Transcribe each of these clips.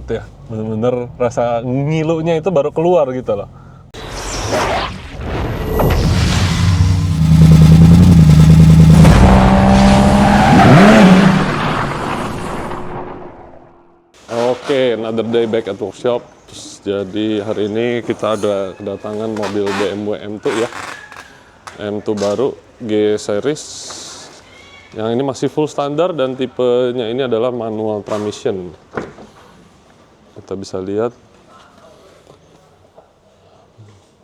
banget ya. Bener-bener rasa ngilunya itu baru keluar gitu loh. Oke, another day back at workshop. Jadi hari ini kita ada kedatangan mobil BMW M2 ya. M2 baru G series. Yang ini masih full standar dan tipenya ini adalah manual transmission. Kita bisa lihat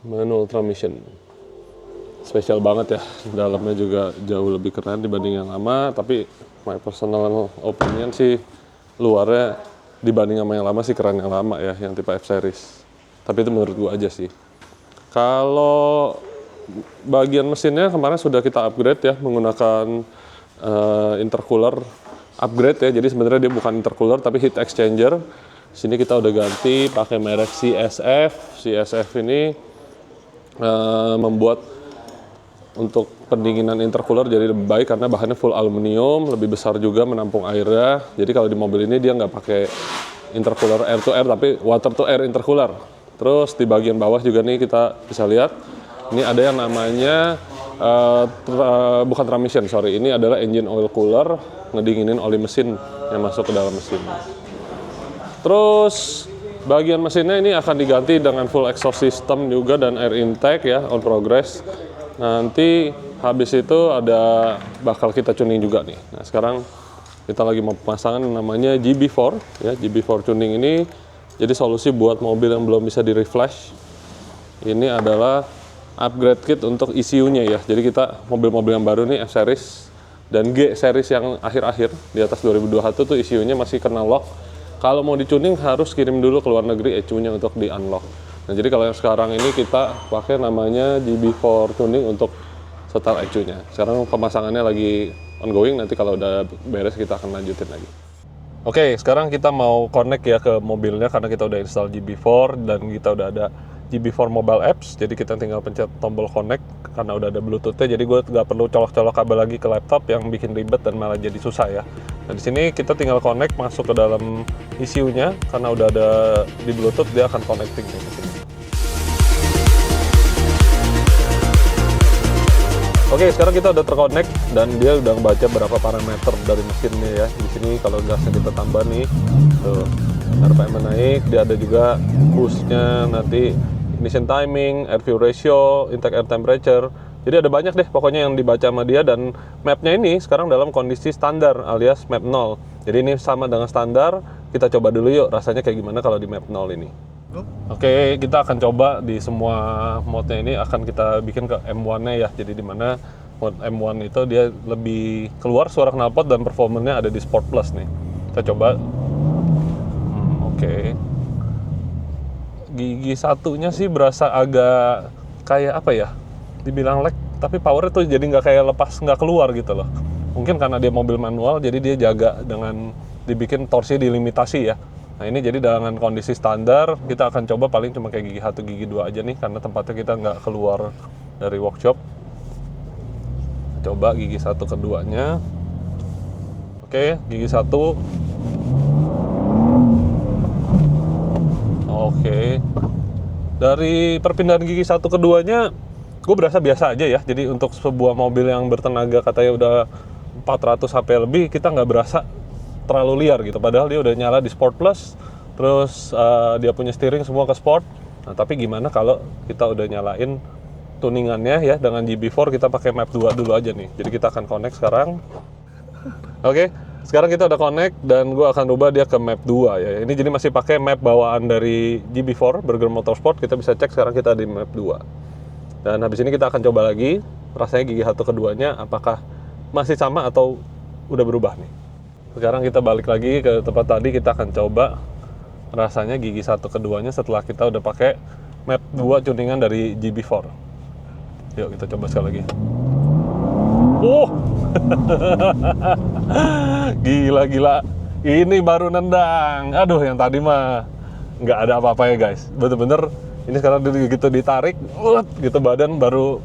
manual transmission. Spesial banget ya. Dalamnya juga jauh lebih keren dibanding yang lama, tapi my personal opinion sih luarnya dibanding sama yang lama sih keren yang lama ya, yang tipe F series. Tapi itu menurut gua aja sih. Kalau bagian mesinnya kemarin sudah kita upgrade ya menggunakan intercooler upgrade ya. Jadi sebenarnya dia bukan intercooler tapi heat exchanger. Sini kita udah ganti pakai merek CSF. CSF ini membuat untuk pendinginan intercooler jadi lebih baik karena bahannya full aluminium, lebih besar juga menampung airnya. Jadi kalau di mobil ini dia nggak pakai intercooler air to air tapi water to air intercooler. Terus di bagian bawah juga nih kita bisa lihat ini ada yang namanya bukan transmission, sorry, ini adalah engine oil cooler, ngedinginin oli mesin yang masuk ke dalam mesin. Terus bagian mesinnya ini akan diganti dengan full exhaust system juga dan air intake ya, on progress. Nanti habis itu ada bakal kita tuning juga nih. Nah sekarang kita lagi mau pemasangan namanya GB4 ya. GB4 tuning ini jadi solusi buat mobil yang belum bisa di refresh. Ini adalah upgrade kit untuk ECU-nya ya. Jadi kita mobil-mobil yang baru nih F series dan G series yang akhir-akhir di atas 2021 tuh ECU-nya masih kena lock. Kalau mau dicuning harus kirim dulu ke luar negeri ECU-nya untuk di unlock. Nah, jadi kalau yang sekarang ini kita pakai namanya GB4 tuning untuk setel ECU-nya. Sekarang pemasangannya lagi ongoing, nanti kalau udah beres kita akan lanjutin lagi. Oke, sekarang kita mau connect ya ke mobilnya karena kita udah install GB4 dan kita udah ada GB4 mobile apps. Jadi kita tinggal pencet tombol connect karena udah ada Bluetooth-nya. Jadi gue nggak perlu colok-colok kabel lagi ke laptop yang bikin ribet dan malah jadi susah ya. Nah, di sini kita tinggal connect masuk ke dalam ECU-nya karena udah ada di Bluetooth, dia akan connecting ke sini. Oke, sekarang kita udah terconnect dan dia udah membaca berapa parameter dari mesinnya ya. Di sini kalau gasnya kita tambah nih, tuh RPM naik, dia ada juga boost-nya, nanti ignition timing, air fuel ratio, intake air temperature. Jadi ada banyak deh pokoknya yang dibaca sama dia dan mapnya ini sekarang dalam kondisi standar alias map 0. Jadi ini sama dengan standar. Kita coba dulu yuk rasanya kayak gimana kalau di map 0 ini. Oke, kita akan coba di semua mode-nya ini akan kita bikin ke M1-nya ya. Jadi di mana mode M1 itu dia lebih keluar suara knalpot dan performanya ada di Sport Plus nih. Kita coba. Oke. Gigi satunya sih berasa agak kayak apa ya? Dibilang lag, tapi powernya tuh jadi nggak kayak lepas, nggak keluar gitu loh. Mungkin karena dia mobil manual, jadi dia jaga dengan dibikin torsi dilimitasi ya. Nah ini jadi dengan kondisi standar, kita akan coba paling cuma kayak gigi 1, gigi 2 aja nih, karena tempatnya kita nggak keluar dari workshop. Coba gigi 1 keduanya. Oke, gigi 1. Oke. Dari perpindahan gigi 1 keduanya, gue berasa biasa aja ya. Jadi untuk sebuah mobil yang bertenaga katanya udah 400 HP lebih, kita nggak berasa terlalu liar gitu, padahal dia udah nyala di Sport Plus, terus dia punya steering semua ke Sport. Nah tapi gimana kalau kita udah nyalain tuningannya ya dengan GB4, kita pakai map 2 dulu aja nih. Jadi kita akan connect sekarang. Oke, sekarang kita udah connect dan gue akan rubah dia ke map 2 ya. Ini jadi masih pakai map bawaan dari GB4 Burger Motorsport. Kita bisa cek sekarang kita di map 2. Dan habis ini kita akan coba lagi rasanya gigi 1 keduanya apakah masih sama atau udah berubah nih. Sekarang kita balik lagi ke tempat tadi, kita akan coba rasanya gigi 1 keduanya setelah kita udah pakai map 2 tuningan dari GB4. Yuk kita coba sekali lagi. Gila. Ini baru nendang. Aduh, yang tadi mah nggak ada apa-apa ya guys. Bener-bener ini sekarang gitu ditarik, gitu badan baru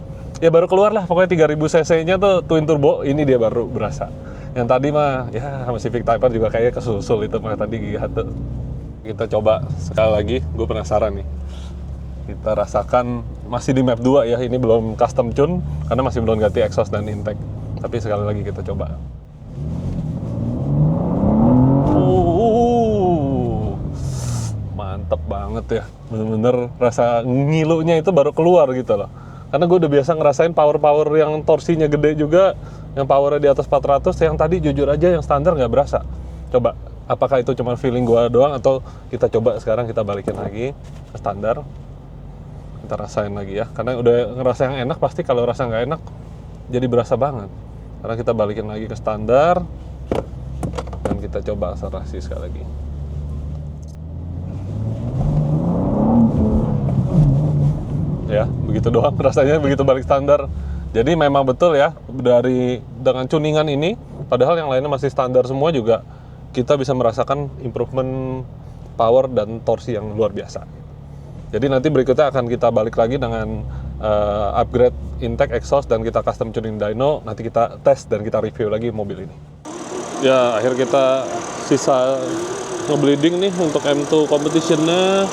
keluar lah. Pokoknya 3000 cc-nya tuh twin turbo, ini dia baru berasa. Yang tadi mah ya sama Civic Type R juga kayaknya kesusul itu mah tadi gigi 1. Kita coba sekali lagi, gue penasaran nih. Kita rasakan masih di map 2 ya, ini belum custom tune karena masih belum ganti exhaust dan intake. Tapi sekali lagi kita coba. Mantep banget ya, bener-bener rasa ngilunya itu baru keluar gitu loh. Karena gue udah biasa ngerasain power-power yang torsinya gede juga, yang powernya di atas 400, yang tadi jujur aja yang standar nggak berasa. Coba, apakah itu cuma feeling gue doang atau kita coba sekarang kita balikin lagi ke standar. Kita rasain lagi ya, karena udah ngerasa yang enak, pasti kalau rasa nggak enak jadi berasa banget. Karena kita balikin lagi ke standar dan kita coba akselerasi sekali lagi. Ya, begitu doang rasanya, begitu balik standar. Jadi memang betul ya, dengan tuningan ini, padahal yang lainnya masih standar semua juga, kita bisa merasakan improvement power dan torsi yang luar biasa. Jadi nanti berikutnya akan kita balik lagi dengan upgrade intake, exhaust, dan kita custom tuning dyno. Nanti kita tes dan kita review lagi mobil ini. Ya, akhir kita sisa ngebleeding nih untuk M2 competition-nya.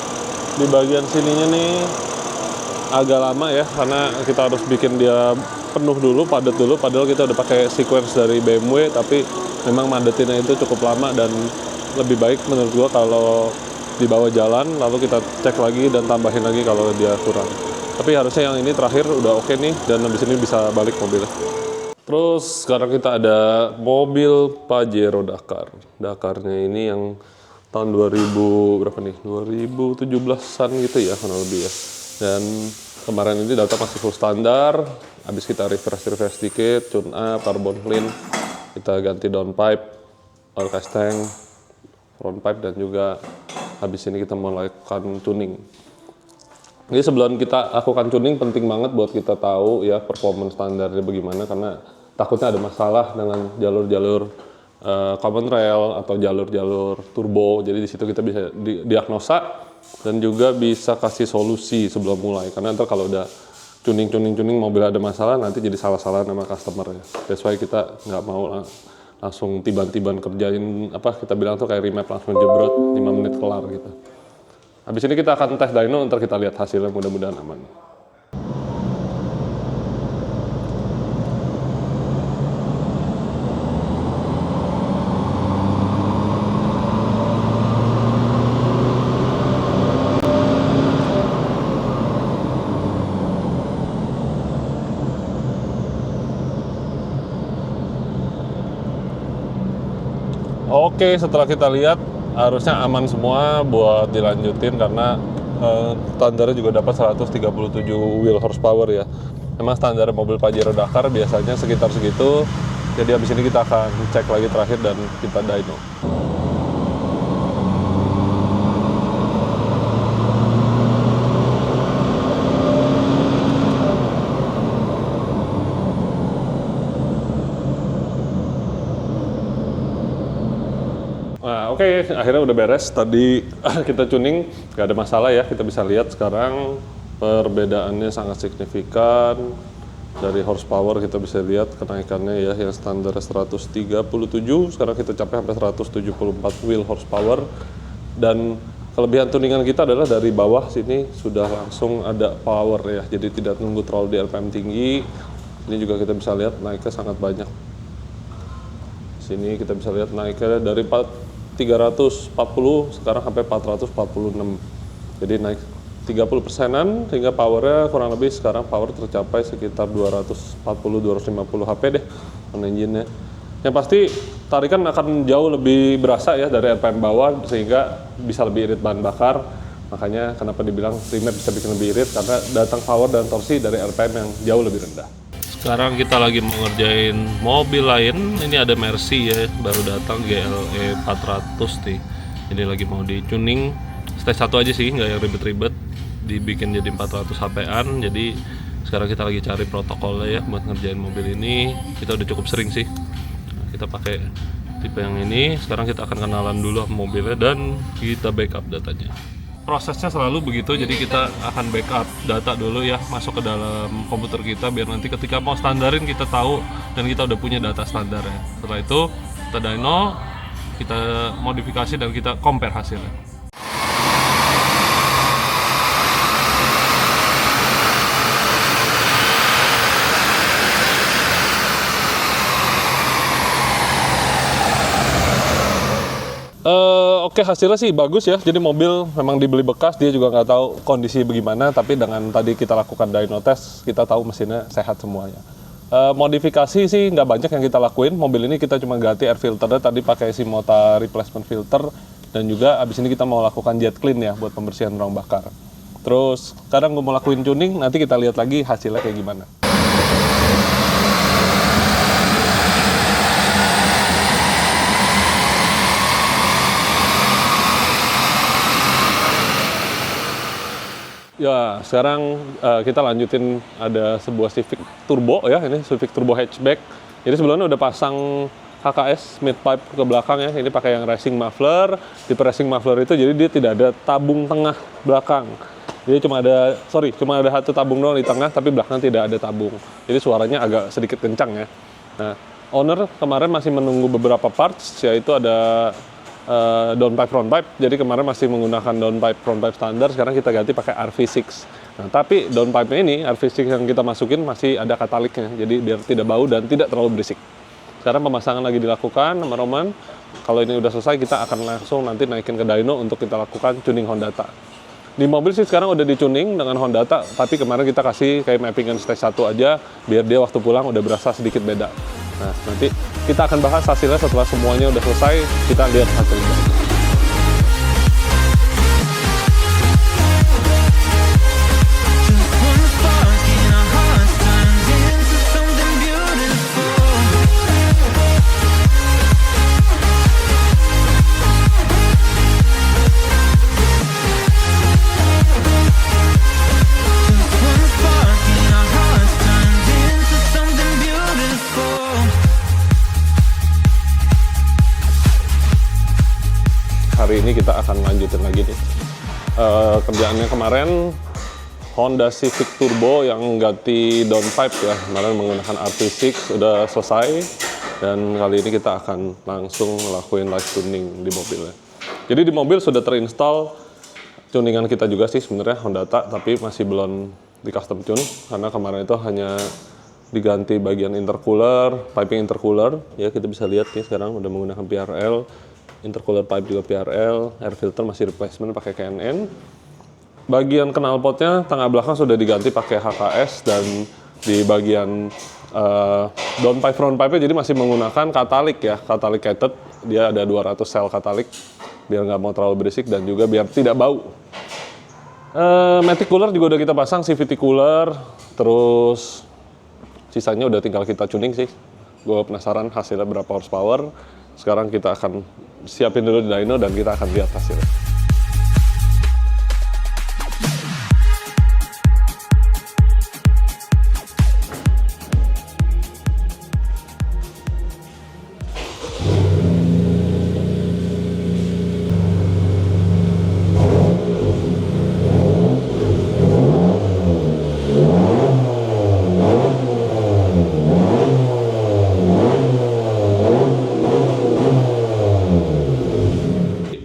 Di bagian sininya nih agak lama ya, karena kita harus bikin dia penuh dulu, padat dulu, padahal kita udah pakai sequence dari BMW, tapi memang madetinnya itu cukup lama dan lebih baik menurut gua kalau dibawa jalan, lalu kita cek lagi dan tambahin lagi kalau dia kurang. Tapi harusnya yang ini terakhir udah oke nih, dan habis ini bisa balik mobilnya. Terus sekarang kita ada mobil Pajero Dakar. Dakarnya ini yang tahun 2000 berapa nih? 2017-an gitu ya, kurang lebih ya. Dan kemarin ini data masih full standar, habis kita refresh dikit, tune up, carbon clean, kita ganti downpipe, oil gas tank, front pipe, dan juga habis ini kita mau lakukan tuning. Jadi sebelum kita lakukan tuning penting banget buat kita tahu ya performance standarnya bagaimana, karena takutnya ada masalah dengan jalur-jalur common rail atau jalur-jalur turbo. Jadi di situ kita bisa diagnosa dan juga bisa kasih solusi sebelum mulai, karena ntar kalau udah tuning mobil ada masalah nanti jadi salah-salah sama customer ya. That's why kita nggak mau langsung tiban-tiban kerjain kita bilang tuh kayak remap langsung jebrot 5 menit kelar gitu. Habis ini kita akan tes dyno, ntar kita lihat hasilnya, mudah-mudahan aman. Oke, setelah kita lihat harusnya aman semua buat dilanjutin, karena standarnya juga dapat 137 wheel horsepower ya. Memang standar mobil Pajero Dakar biasanya sekitar segitu. Jadi habis ini kita akan cek lagi terakhir dan kita dyno. Oke, akhirnya udah beres. Tadi kita tuning, nggak ada masalah ya. Kita bisa lihat sekarang perbedaannya sangat signifikan. Dari horsepower kita bisa lihat kenaikannya ya, yang standar 137, sekarang kita capai sampai 174 wheel horsepower. Dan kelebihan tuningan kita adalah dari bawah sini sudah langsung ada power ya, jadi tidak nunggu terlalu di RPM tinggi. Ini juga kita bisa lihat naiknya sangat banyak. Sini kita bisa lihat naiknya dari 340 sekarang sampai 446, jadi naik 30%-an, sehingga powernya kurang lebih sekarang power tercapai sekitar 240-250 HP deh on engine-nya. Yang pasti tarikan akan jauh lebih berasa ya dari RPM bawah, sehingga bisa lebih irit bahan bakar. Makanya kenapa dibilang remap bisa bikin lebih irit, karena datang power dan torsi dari RPM yang jauh lebih rendah. Sekarang kita lagi mau ngerjain mobil lain. Ini ada Mercy ya, baru datang GLE 400 nih. Ini lagi mau di tuning stage 1 aja sih, nggak yang ribet-ribet, dibikin jadi 400 HP-an. Jadi sekarang kita lagi cari protokolnya ya buat ngerjain mobil ini. Kita udah cukup sering sih, kita pakai tipe yang ini. Sekarang kita akan kenalan dulu sama mobilnya dan kita backup datanya. Prosesnya selalu begitu, jadi kita akan backup data dulu ya, masuk ke dalam komputer kita, biar nanti ketika mau standarin kita tahu dan kita udah punya data standarnya. Setelah itu kita dyno, kita modifikasi dan kita compare hasilnya. Oke, hasilnya sih bagus ya. Jadi mobil memang dibeli bekas, dia juga nggak tahu kondisi bagaimana. Tapi dengan tadi kita lakukan dyno test, kita tahu mesinnya sehat semuanya. Modifikasi sih nggak banyak yang kita lakuin. Mobil ini kita cuma ganti air filternya tadi pakai Simota replacement filter. Dan juga abis ini kita mau lakukan jet clean ya buat pembersihan ruang bakar. Terus sekarang gue mau lakuin tuning, nanti kita lihat lagi hasilnya kayak gimana. Ya, sekarang kita lanjutin ada sebuah Civic Turbo ya, ini Civic Turbo hatchback. Jadi sebelumnya udah pasang HKS mid pipe ke belakang ya, ini pakai yang racing muffler. Tipe racing muffler itu jadi dia tidak ada tabung tengah belakang. Jadi cuma ada satu tabung doang di tengah, tapi belakang tidak ada tabung. Jadi suaranya agak sedikit kencang ya. Nah, owner kemarin masih menunggu beberapa parts, yaitu ada downpipe front pipe. Jadi kemarin masih menggunakan downpipe front pipe standar, sekarang kita ganti pakai RV6. Nah, tapi downpipe ini RV6 yang kita masukin masih ada kataliknya, jadi biar tidak bau dan tidak terlalu berisik. Sekarang pemasangan lagi dilakukan sama Roman. Kalau ini udah selesai, kita akan langsung nanti naikin ke dyno untuk kita lakukan tuning Hondata. Di mobil sih sekarang udah di-tuning dengan Hondata, tapi kemarin kita kasih kayak mappingan stage 1 aja, biar dia waktu pulang udah berasa sedikit beda. Nah, nanti kita akan bahas hasilnya setelah semuanya udah selesai, kita lihat hasilnya. Hari ini kita akan lanjutin lagi nih kerjaannya kemarin Honda Civic Turbo yang ganti downpipe ya, kemarin menggunakan RV6 udah selesai, dan kali ini kita akan langsung ngelakuin live tuning di mobilnya. Jadi di mobil sudah terinstall tuningan kita juga sih sebenarnya Hondata, tapi masih belum di custom tune karena kemarin itu hanya diganti bagian intercooler, piping intercooler ya, kita bisa lihat nih sekarang udah menggunakan PRL. Intercooler pipe juga PRL, air filter masih replacement pakai KNN. Bagian knalpotnya tengah belakang sudah diganti pakai HKS, dan di bagian downpipe front pipe jadi masih menggunakan katalik ya, katalik cated. Dia ada 200 sel katalik biar nggak mau terlalu berisik dan juga biar tidak bau. Matic cooler juga udah kita pasang, CVT cooler, terus sisanya udah tinggal kita tuning sih. Gue penasaran hasilnya berapa horsepower. Sekarang kita akan siapin dulu di dyno dan kita akan lihat hasilnya.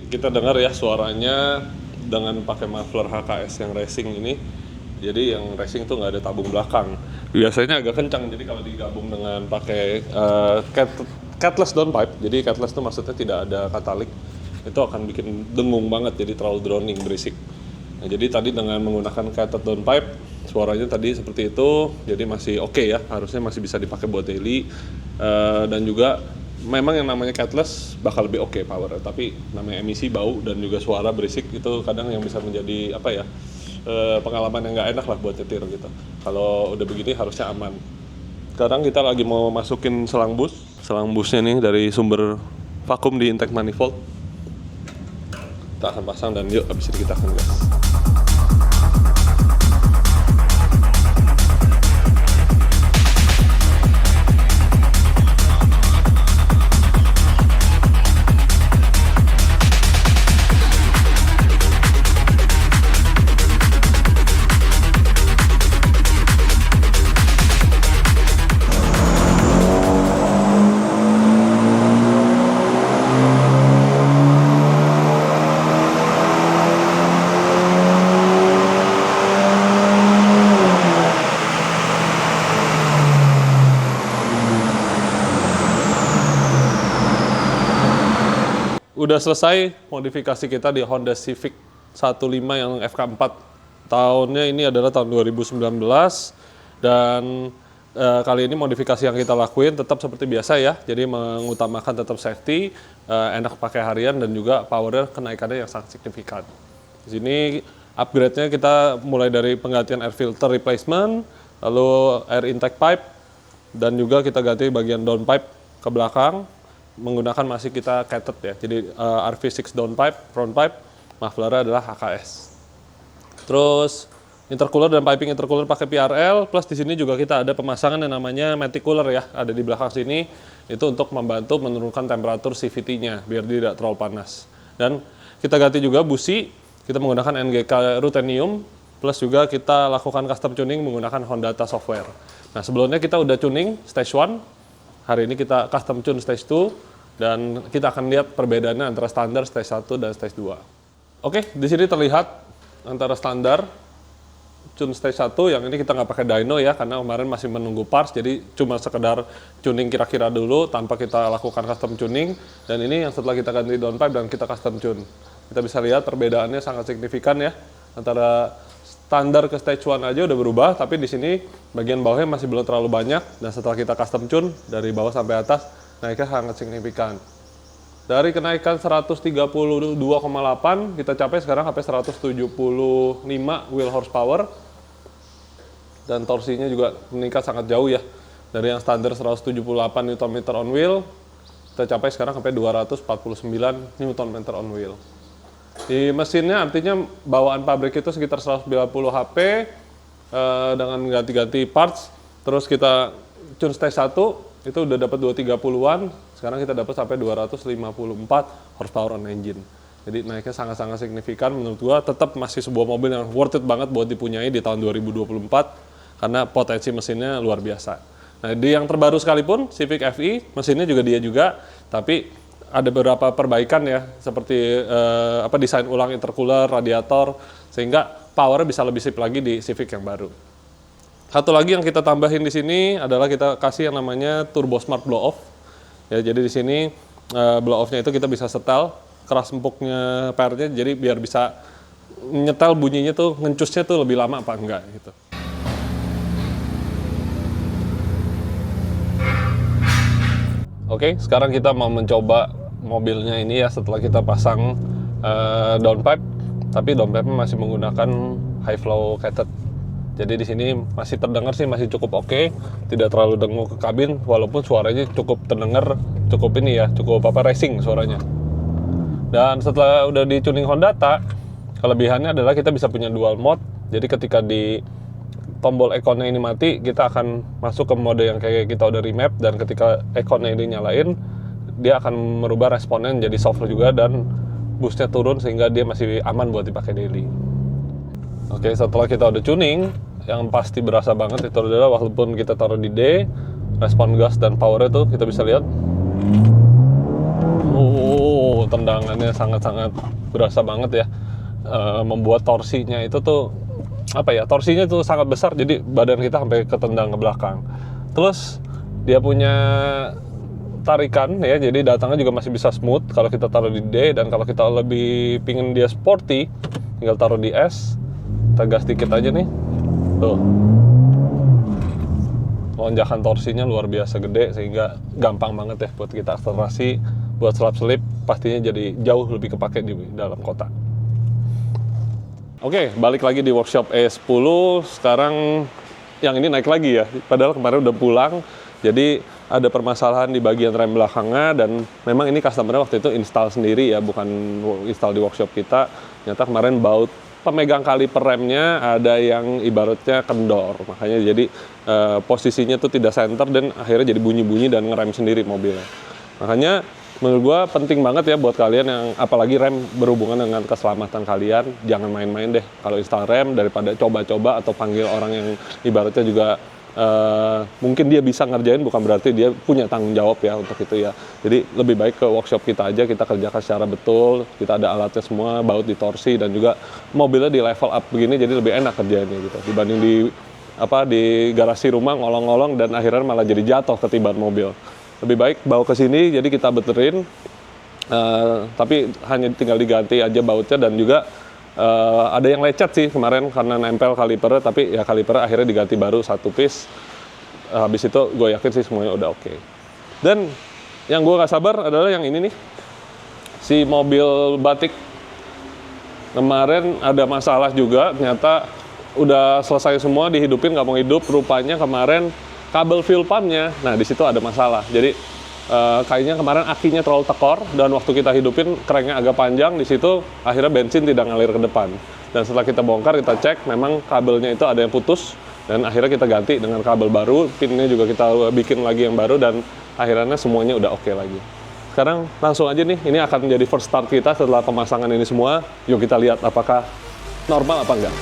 Kita dengar ya suaranya dengan pakai muffler HKS yang racing ini. Jadi yang racing tuh nggak ada tabung belakang. Biasanya agak kencang, jadi kalau digabung dengan pakai catless downpipe, jadi catless itu maksudnya tidak ada katalik, itu akan bikin dengung banget, jadi terlalu droning, berisik. Nah, jadi tadi dengan menggunakan catless downpipe, suaranya tadi seperti itu, jadi masih oke ya, harusnya masih bisa dipakai buat daily. Dan juga memang yang namanya catless bakal lebih oke power, tapi namanya emisi, bau, dan juga suara berisik itu kadang yang bisa menjadi apa ya, pengalaman yang nggak enak lah buat nyetir gitu. Kalau udah begini harusnya aman. Sekarang kita lagi mau masukin selang busnya nih dari sumber vakum di intake manifold. Kita akan pasang dan yuk abis itu kita akan gas. udah selesai modifikasi kita di Honda Civic 15 yang FK4. Tahunnya ini adalah tahun 2019 dan kali ini modifikasi yang kita lakuin tetap seperti biasa ya. Jadi mengutamakan tetap safety, enak pakai harian dan juga powernya kenaikannya yang sangat signifikan. Di sini upgrade-nya kita mulai dari penggantian air filter replacement, lalu air intake pipe, dan juga kita ganti bagian downpipe ke belakang menggunakan masih kita cated ya. Jadi RV6 downpipe, front pipe, muffler adalah HKS. Terus intercooler dan piping intercooler pakai PRL, plus di sini juga kita ada pemasangan yang namanya Matic Cooler ya, ada di belakang sini. Itu untuk membantu menurunkan temperatur CVT-nya biar dia tidak terlalu panas. Dan kita ganti juga busi, kita menggunakan NGK Ruthenium, plus juga kita lakukan custom tuning menggunakan Hondata software. Nah, sebelumnya kita udah tuning stage 1, hari ini kita custom tune stage 2, dan kita akan lihat perbedaannya antara standar stage 1 dan stage 2. Oke, di sini terlihat antara standar tune stage 1 yang ini kita nggak pakai dyno ya, karena kemarin masih menunggu parts, jadi cuma sekedar tuning kira-kira dulu tanpa kita lakukan custom tuning. Dan ini yang setelah kita ganti downpipe dan kita custom tune. Kita bisa lihat perbedaannya sangat signifikan ya, antara standar ke stage 1 aja udah berubah, tapi di sini bagian bawahnya masih belum terlalu banyak, dan setelah kita custom tune dari bawah sampai atas naiknya sangat signifikan. Dari kenaikan 132,8 kita capai sekarang sampai 175 wheel horsepower, dan torsinya juga meningkat sangat jauh ya. Dari yang standar 178 Nm on wheel, kita capai sekarang sampai 249 Nm on wheel. Di mesinnya artinya bawaan pabrik itu sekitar 190 HP dengan ganti-ganti parts. Terus kita tune stage 1 itu udah dapat 230-an, sekarang kita dapat sampai 254 horsepower on engine. Jadi naiknya sangat-sangat signifikan. Menurut gua tetap masih sebuah mobil yang worth it banget buat dipunyai di tahun 2024 karena potensi mesinnya luar biasa. Nah, di yang terbaru sekalipun Civic FE mesinnya juga dia juga, tapi ada beberapa perbaikan ya, seperti desain ulang intercooler, radiator, sehingga powernya bisa lebih sip lagi di Civic yang baru. Satu lagi yang kita tambahin di sini adalah kita kasih yang namanya Turbo Smart Blow Off. Ya, jadi di sini blow off-nya itu kita bisa setel keras empuknya PR-nya, jadi biar bisa nyetel bunyinya tuh, ngencusnya tuh lebih lama apa enggak gitu. Oke, sekarang kita mau mencoba mobilnya ini ya setelah kita pasang downpipe, tapi downpipe-nya masih menggunakan high flow cated. Jadi di sini masih terdengar sih masih cukup oke, tidak terlalu dengung ke kabin, walaupun suaranya cukup terdengar, cukup ini ya, cukup racing suaranya. Dan setelah udah di tuning Hondata, kelebihannya adalah kita bisa punya dual mode. Jadi ketika di tombol ekonnya ini mati, kita akan masuk ke mode yang kayak kita udah remap, dan ketika ekonnya ini nyalain, dia akan merubah responnya jadi soft juga dan boostnya turun sehingga dia masih aman buat dipakai daily. Oke, setelah kita udah tuning, yang pasti berasa banget itu adalah walaupun kita taruh di D, respon gas dan powernya tuh kita bisa lihat. Tendangannya sangat-sangat berasa banget ya. Membuat torsinya itu tuh torsinya tuh sangat besar, jadi badan kita sampai ketendang ke belakang. Terus dia punya tarikan ya, jadi datangnya juga masih bisa smooth kalau kita taruh di D, dan kalau kita lebih pingin dia sporty, tinggal taruh di S, kita gas dikit aja nih. Tuh, lonjakan torsinya luar biasa gede sehingga gampang banget ya buat kita akselerasi, buat selap-selip pastinya jadi jauh lebih kepake di dalam kota. Oke, balik lagi di workshop E10. Sekarang yang ini naik lagi ya, padahal kemarin udah pulang. Jadi ada permasalahan di bagian rem belakangnya, dan memang ini customer waktu itu install sendiri ya, bukan install di workshop kita. Ternyata kemarin baut pemegang kaliper remnya ada yang ibaratnya kendor, makanya jadi posisinya tuh tidak center dan akhirnya jadi bunyi-bunyi dan ngerem sendiri mobilnya. Makanya menurut gua penting banget ya buat kalian yang apalagi rem berhubungan dengan keselamatan kalian, jangan main-main deh kalau install rem, daripada coba-coba atau panggil orang yang ibaratnya juga mungkin dia bisa ngerjain, bukan berarti dia punya tanggung jawab ya untuk itu ya. Jadi lebih baik ke workshop kita aja, kita kerjakan secara betul, kita ada alatnya semua, baut di torsi, dan juga mobilnya di level up begini, jadi lebih enak kerjaannya gitu dibanding di garasi rumah ngolong-ngolong dan akhirnya malah jadi jatuh ketiban mobil. Lebih baik bawa ke sini, jadi kita beterin Tapi hanya tinggal diganti aja bautnya, dan juga ada yang lecet sih kemarin karena nempel kaliper, tapi ya kaliper akhirnya diganti baru satu piece. Habis itu gue yakin sih semuanya udah oke. Dan yang gue gak sabar adalah yang ini nih, si mobil batik. Kemarin ada masalah juga, ternyata udah selesai semua, dihidupin nggak mau hidup. Rupanya kemarin kabel fuel pumpnya, nah di situ ada masalah. Jadi kayaknya kemarin akinya terlalu tekor, dan waktu kita hidupin kerennya agak panjang di situ, akhirnya bensin tidak ngalir ke depan. Dan setelah kita bongkar, kita cek, memang kabelnya itu ada yang putus, dan akhirnya kita ganti dengan kabel baru. Pinnya juga kita bikin lagi yang baru, dan akhirnya semuanya udah oke lagi. Sekarang langsung aja nih, ini akan menjadi first start kita setelah pemasangan ini semua. Yuk kita lihat apakah normal apa enggak.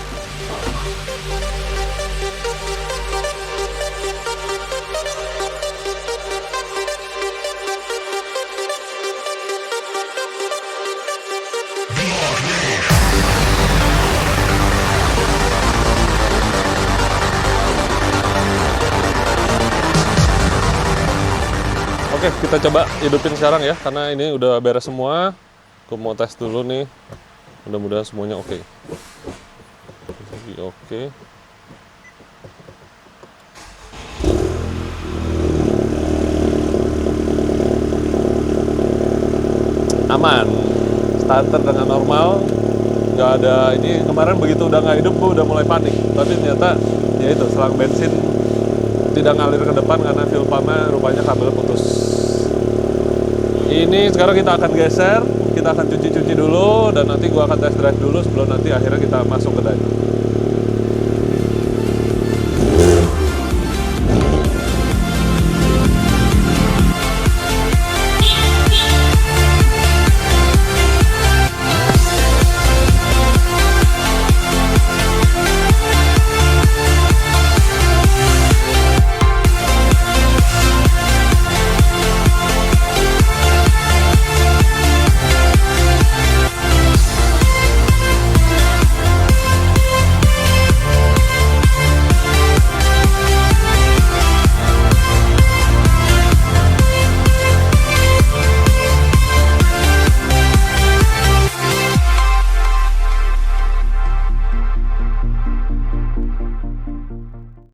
Oke, kita coba hidupin sekarang ya, karena ini udah beres semua. Aku mau tes dulu nih, mudah-mudahan semuanya oke. Oke. Aman, starter dengan normal, nggak ada ini. Kemarin begitu udah nggak hidup, gue udah mulai panik. Tapi ternyata ya itu, selang bensin tidak ngalir ke depan karena fuel pumpnya rupanya kabel putus. Ini sekarang kita akan geser, kita akan cuci-cuci dulu, dan nanti gua akan test drive dulu sebelum nanti akhirnya kita masuk ke dyno.